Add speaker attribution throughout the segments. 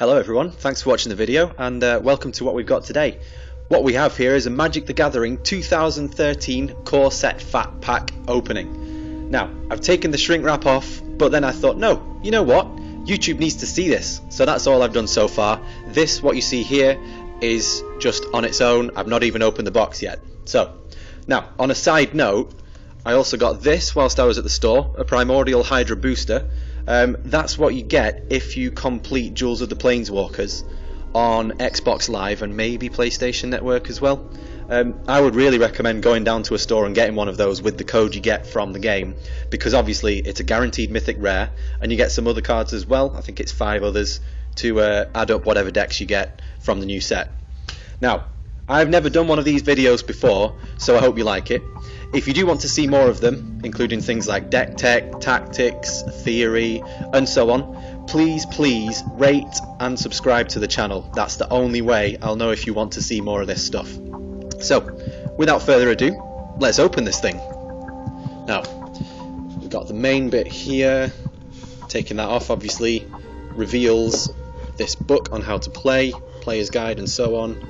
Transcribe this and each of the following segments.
Speaker 1: Hello everyone, thanks for watching the video and welcome to what we've got today. What we have here is a Magic the Gathering 2013 core set fat pack opening. Now, I've taken the shrink wrap off, but then I thought, no, you know what? YouTube needs to see this. So that's all I've done so far. This, what you see here, is just on its own. I've not even opened the box yet. So, now, on a side note, I also got this whilst I was at the store, a Primordial Hydra booster. That's what you get if you complete Jewels of the Planeswalkers on Xbox Live and maybe PlayStation Network as well. I would really recommend going down to a store and getting one of those with the code you get from the game, because obviously it's a guaranteed mythic rare and you get some other cards as well. I think it's 5 others to add up whatever decks you get from the new set. Now, I've never done one of these videos before, so I hope you like it. If you do want to see more of them, including things like deck tech, tactics, theory, and so on, please rate and subscribe to the channel. That's the only way I'll know if you want to see more of this stuff. So, without further ado, let's open this thing. Now, we've got the main bit here. Taking that off obviously reveals this book on how to play, player's guide and so on.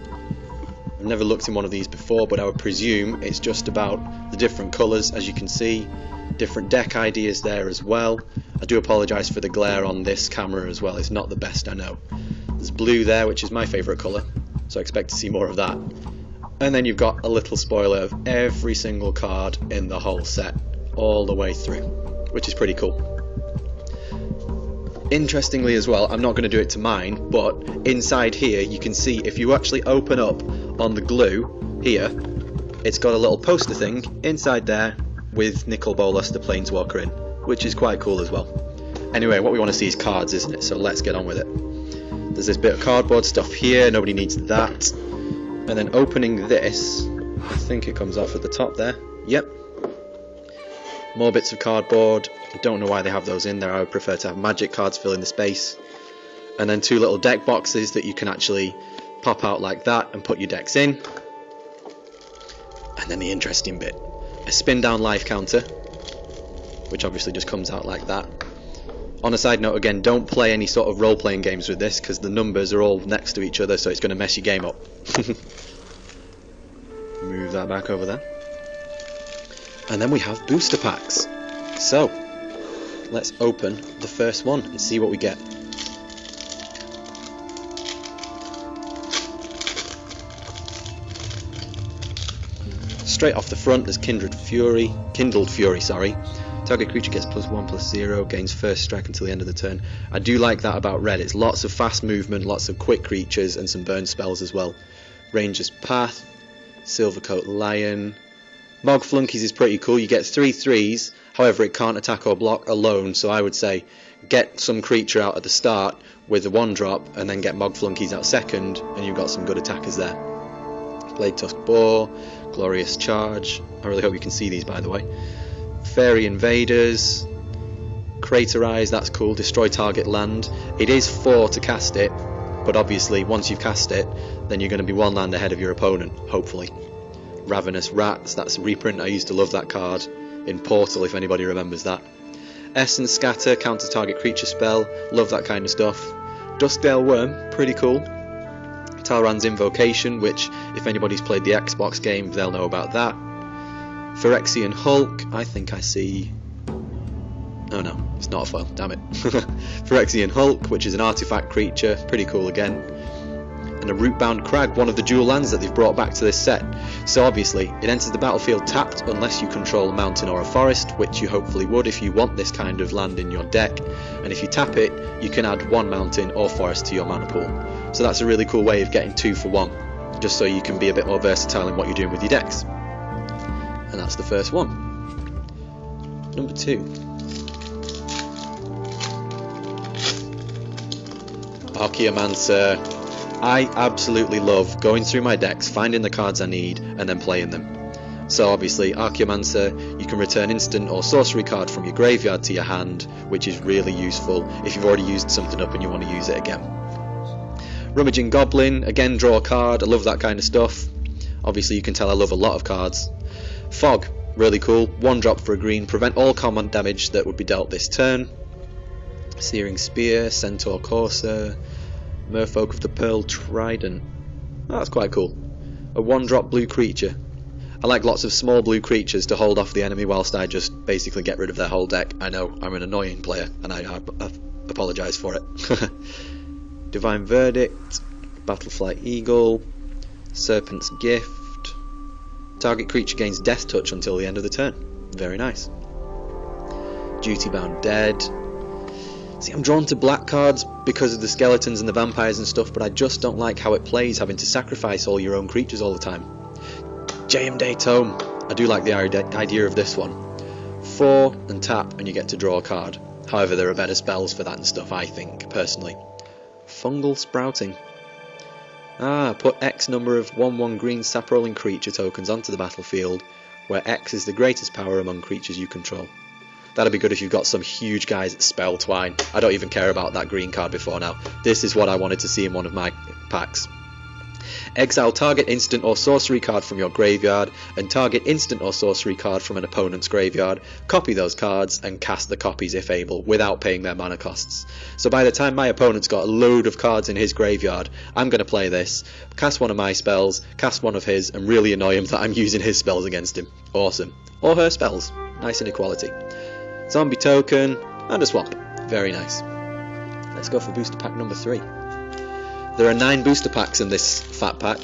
Speaker 1: I've never looked in one of these before, but I would presume it's just about the different colours. As you can see, different deck ideas there as well. I do apologise for the glare on this camera as well, it's not the best, I know. There's blue there, which is my favourite colour, so I expect to see more of that. And then you've got a little spoiler of every single card in the whole set, all the way through, which is pretty cool. Interestingly as well, I'm not going to do it to mine, but inside here you can see if you actually open up on the glue here, it's got a little poster thing inside there with Nicol Bolas the Planeswalker in, which is quite cool as well. Anyway, what we want to see is cards, isn't it? So let's get on with it. There's this bit of cardboard stuff here, nobody needs that. And then opening this, I think it comes off at the top there. Yep. More bits of cardboard. I don't know why they have those in there. I would prefer to have magic cards fill in the space. And then 2 little deck boxes that you can actually pop out like that and put your decks in. And then the interesting bit, a spin down life counter, which obviously just comes out like that. On a side note again, don't play any sort of role-playing games with this because the numbers are all next to each other, so it's going to mess your game up. Move that back over there. And then we have booster packs. So, let's open the first one and see what we get. Straight off the front, there's Kindled Fury. Target creature gets +1/+0, gains first strike until the end of the turn. I do like that about red. It's lots of fast movement, lots of quick creatures, and some burn spells as well. Ranger's Path, Silvercoat Lion. Mog Flunkies is pretty cool. You get 3 3s, however it can't attack or block alone, so I would say get some creature out at the start with a 1-drop and then get Mog Flunkies out second, and you've got some good attackers there. Blade Tusk Boar, Glorious Charge. I really hope you can see these, by the way. Fairy Invaders, Craterize, that's cool. Destroy target land. It is 4 to cast it, but obviously once you've cast it, then you're going to be 1 land ahead of your opponent, hopefully. Ravenous Rats, that's a reprint. I used to love that card in Portal, if anybody remembers that. Essence Scatter, counter target creature spell, love that kind of stuff. Duskdale Worm, pretty cool. Talrand's Invocation, which if anybody's played the Xbox game, they'll know about that. Phyrexian Hulk, I think I see... Oh no, it's not a foil, damn it. Phyrexian Hulk, which is an artifact creature, pretty cool again. And a Rootbound Crag, one of the dual lands that they've brought back to this set. So obviously, it enters the battlefield tapped unless you control a mountain or a forest, which you hopefully would if you want this kind of land in your deck. And if you tap it, you can add 1 mountain or forest to your mana pool. So that's a really cool way of getting 2 for 1, just so you can be a bit more versatile in what you're doing with your decks. And that's the first one. Number 2. Archaeomancer. I absolutely love going through my decks, finding the cards I need, and then playing them. So obviously, Archaeomancer, you can return instant or sorcery card from your graveyard to your hand, which is really useful if you've already used something up and you want to use it again. Rummaging Goblin, again draw a card, I love that kind of stuff. Obviously you can tell I love a lot of cards. Fog, really cool, 1-drop for a green, prevent all common damage that would be dealt this turn. Searing Spear, Centaur Courser, Merfolk of the Pearl Trident. Oh, that's quite cool. A 1-drop blue creature. I like lots of small blue creatures to hold off the enemy whilst I just basically get rid of their whole deck. I know, I'm an annoying player, and I apologise for it. Divine Verdict, Battlefly Eagle, Serpent's Gift. Target creature gains Death Touch until the end of the turn. Very nice. Duty Bound Dead. See, I'm drawn to black cards because of the skeletons and the vampires and stuff, but I just don't like how it plays, having to sacrifice all your own creatures all the time. Day Tome. I do like the idea of this one. 4 and tap and you get to draw a card. However, there are better spells for that and stuff, I think, personally. Fungal Sprouting. Put X number of 1/1 green sap-rolling creature tokens onto the battlefield, where X is the greatest power among creatures you control. That'd be good if you've got some huge guys that spell Twine. I don't even care about that green card before now. This is what I wanted to see in one of my packs. Exile target instant or sorcery card from your graveyard and target instant or sorcery card from an opponent's graveyard. Copy those cards and cast the copies if able without paying their mana costs. So by the time my opponent's got a load of cards in his graveyard, I'm going to play this, cast one of my spells, cast one of his, and really annoy him that I'm using his spells against him. Awesome. Or her spells. Nice inequality. Zombie token and a swamp. Very nice. Let's go for booster pack number 3. There are 9 booster packs in this fat pack,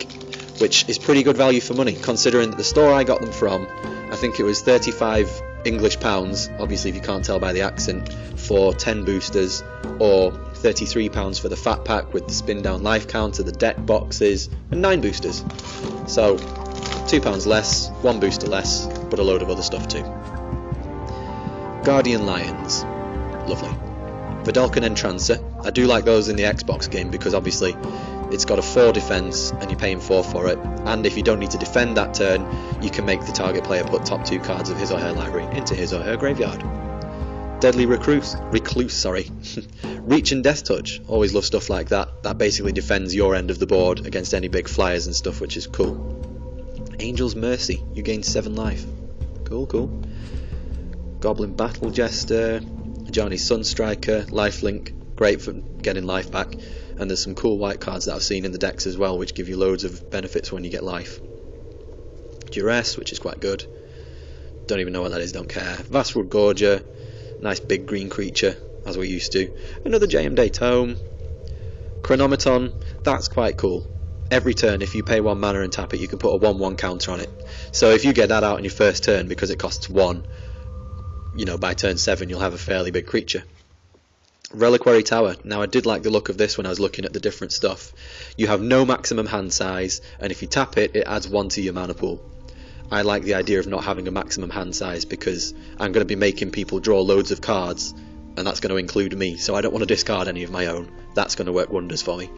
Speaker 1: which is pretty good value for money, considering that the store I got them from, I think it was 35 English pounds, obviously if you can't tell by the accent, for 10 boosters, or 33 pounds for the fat pack with the spin down life counter, the deck boxes, and 9 boosters. So, £2 less, 1 booster less, but a load of other stuff too. Guardian Lions. Lovely. Vidalcan Entrancer. I do like those in the Xbox game because obviously it's got a 4 defense and you're paying 4 for it, and if you don't need to defend that turn, you can make the target player put top 2 cards of his or her library into his or her graveyard. Deadly Recluse, Reach and Death Touch. Always love stuff like that. That basically defends your end of the board against any big flyers and stuff, which is cool. Angel's Mercy. You gain 7 life. Cool. Goblin Battle Jester, Johnny Sunstriker, Lifelink, great for getting life back, and there's some cool white cards that I've seen in the decks as well which give you loads of benefits when you get life. Duress, which is quite good, don't even know what that is, don't care. Vastwood Gorger, nice big green creature as we're used to. Another Day Tome. Chronometon, that's quite cool. Every turn if you pay 1 mana and tap it, you can put a 1/1 counter on it, so if you get that out in your first turn because it costs 1, you know, by turn 7 you'll have a fairly big creature. Reliquary Tower. Now I did like the look of this when I was looking at the different stuff. You have no maximum hand size, and if you tap it, it adds 1 to your mana pool. I like the idea of not having a maximum hand size because I'm going to be making people draw loads of cards, and that's going to include me, so I don't want to discard any of my own. That's going to work wonders for me.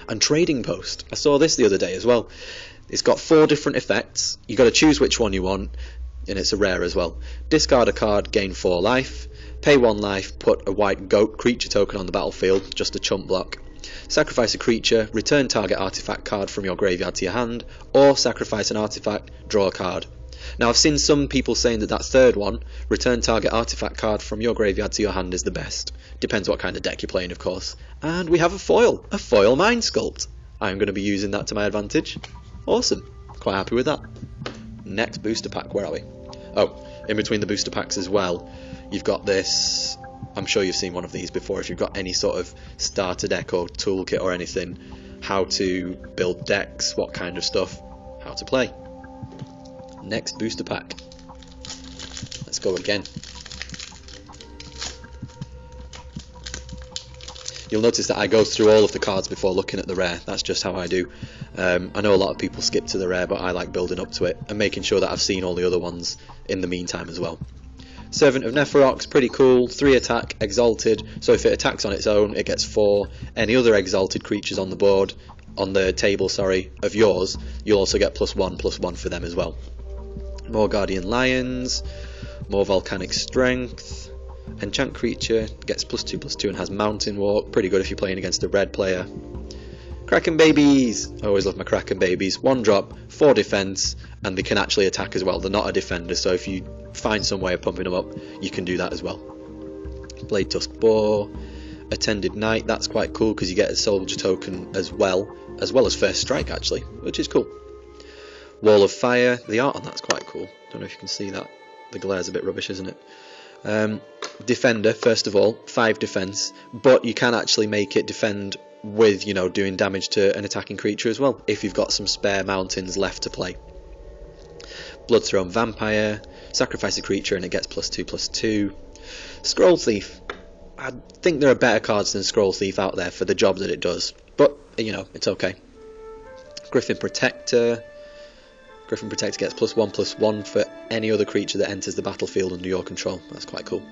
Speaker 1: And Trading Post. I saw this the other day as well. It's got 4 different effects. You've got to choose which one you want, and it's a rare as well. Discard a card, gain 4 life. Pay 1 life, put a white goat creature token on the battlefield, just a chump block. Sacrifice a creature, return target artifact card from your graveyard to your hand, or sacrifice an artifact, draw a card. Now I've seen some people saying that third one, return target artifact card from your graveyard to your hand, is the best. Depends what kind of deck you're playing, of course. And we have a foil Mind Sculpt. I'm going to be using that to my advantage. Awesome, quite happy with that. Next booster pack, where are we? Oh, in between the booster packs as well, you've got this, I'm sure you've seen one of these before if you've got any sort of starter deck or toolkit or anything, how to build decks, what kind of stuff, how to play. Next booster pack. Let's go again. You'll notice that I go through all of the cards before looking at the rare. That's just how I do. I know a lot of people skip to the rare, but I like building up to it and making sure that I've seen all the other ones in the meantime as well. Servant of Neferox, pretty cool. 3 attack, exalted, so if it attacks on its own it gets 4. Any other exalted creatures on the board, on the table, sorry, of yours, you'll also get +1/+1 for them as well. More Guardian Lions, more Volcanic Strength. Enchant creature, gets +2/+2 and has Mountain Walk, pretty good if you're playing against a red player. Kraken Babies, I always love my Kraken Babies. 1 drop, 4 defense, and they can actually attack as well. They're not a defender, so if you find some way of pumping them up, you can do that as well. Blade Tusk Boar, Attended Knight, that's quite cool because you get a soldier token as well as first strike actually, which is cool. Wall of Fire, the art on that's quite cool. Don't know if you can see that. The glare's a bit rubbish, isn't it? Defender, first of all, 5 defense, but you can actually make it defend with, you know, doing damage to an attacking creature as well, if you've got some spare mountains left to play. Bloodthrown Vampire, sacrifice a creature and it gets +2/+2. Scroll Thief, I think there are better cards than Scroll Thief out there for the job that it does, but, you know, it's okay. Griffin Protector. Griffin Protector gets +1/+1 for any other creature that enters the battlefield under your control. That's quite cool.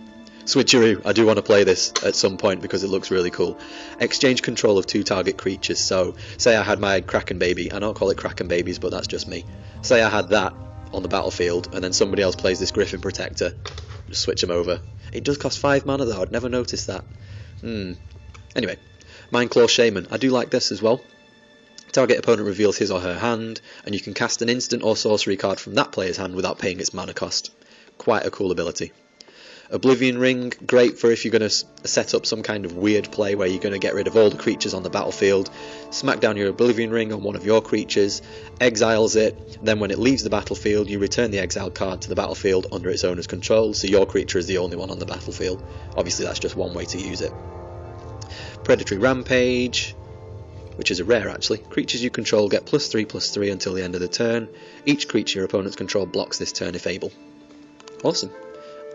Speaker 1: Switcheroo, I do want to play this at some point because it looks really cool. Exchange control of 2 target creatures. So, say I had my Kraken Baby, I don't call it Kraken Babies, but that's just me. Say I had that on the battlefield, and then somebody else plays this Griffin Protector, just switch them over. It does cost 5 mana though, I'd never noticed that. Anyway, Mindclaw Shaman, I do like this as well. Target opponent reveals his or her hand, and you can cast an instant or sorcery card from that player's hand without paying its mana cost. Quite a cool ability. Oblivion Ring, great for if you're going to set up some kind of weird play where you're going to get rid of all the creatures on the battlefield, smack down your Oblivion Ring on one of your creatures, exiles it, then when it leaves the battlefield you return the exiled card to the battlefield under its owner's control, so your creature is the only one on the battlefield. Obviously that's just one way to use it. Predatory Rampage, which is a rare actually. Creatures you control get +3/+3 until the end of the turn. Each creature your opponent's control blocks this turn if able. Awesome.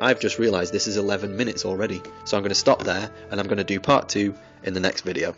Speaker 1: I've just realised this is 11 minutes already, so I'm going to stop there and I'm going to do part 2 in the next video.